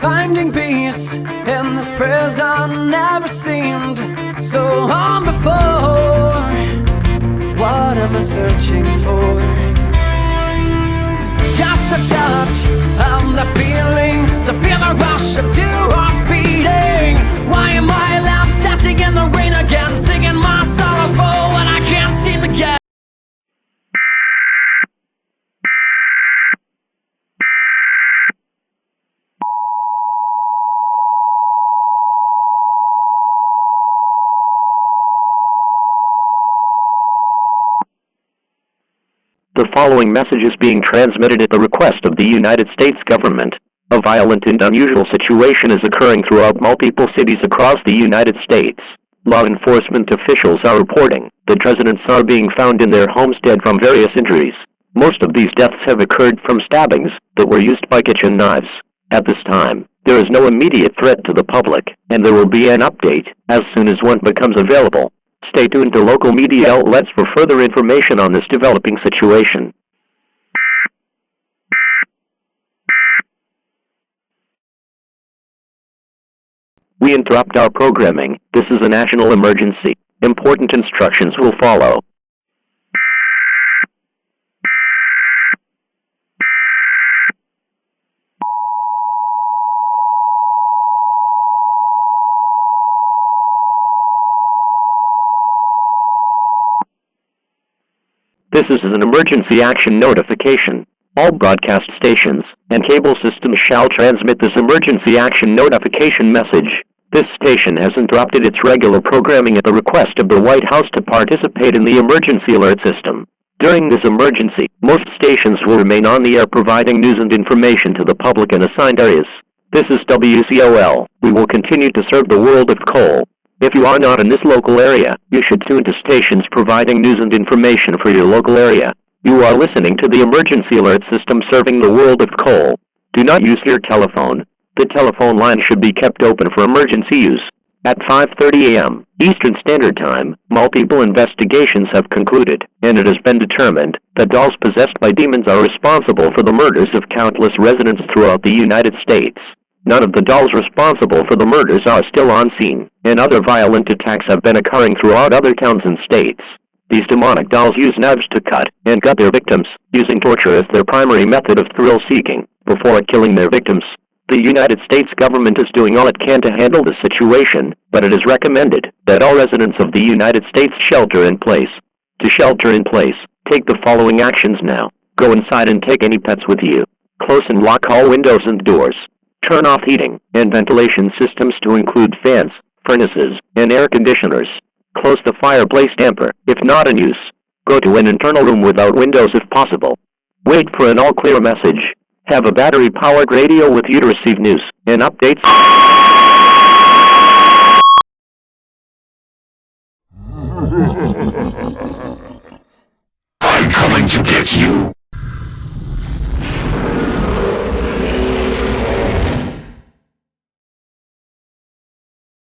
Finding peace in this prison never seemed so long before. What am I searching for? Just a touch of the feeling rush of two hearts beating. Why am I left dancing in the rain again, singing my sorrows for what I can't seem to get? The following message is being transmitted at the request of the United States government. A violent and unusual situation is occurring throughout multiple cities across the United States. Law enforcement officials are reporting that residents are being found in their homes dead from various injuries. Most of these deaths have occurred from stabbings that were used by kitchen knives. At this time, there is no immediate threat to the public, and there will be an update as soon as one becomes available. Stay tuned to local media outlets for further information on this developing situation. We interrupt our programming. This is a national emergency. Important instructions will follow. This is an emergency action notification. All broadcast stations and cable systems shall transmit this emergency action notification message. This station has interrupted its regular programming at the request of the White House to participate in the emergency alert system. During this emergency, most stations will remain on the air providing news and information to the public in assigned areas. This is WCOL. We will continue to serve the world of coal. If you are not in this local area, you should tune to stations providing news and information for your local area. You are listening to the emergency alert system serving the world of coal. Do not use your telephone. The telephone line should be kept open for emergency use. At 5:30 a.m. Eastern Standard Time, multiple investigations have concluded, and it has been determined that dolls possessed by demons are responsible for the murders of countless residents throughout the United States. None of the dolls responsible for the murders are still on scene, and other violent attacks have been occurring throughout other towns and states. These demonic dolls use knives to cut and gut their victims, using torture as their primary method of thrill-seeking, before killing their victims. The United States government is doing all it can to handle the situation, but it is recommended that all residents of the United States shelter in place. To shelter in place, take the following actions now. Go inside and take any pets with you. Close and lock all windows and doors. Turn off heating and ventilation systems to include fans, furnaces, and air conditioners. Close the fireplace damper, if not in use. Go to an internal room without windows if possible. Wait for an all-clear message. Have a battery-powered radio with you to receive news and updates. I'm coming to get you.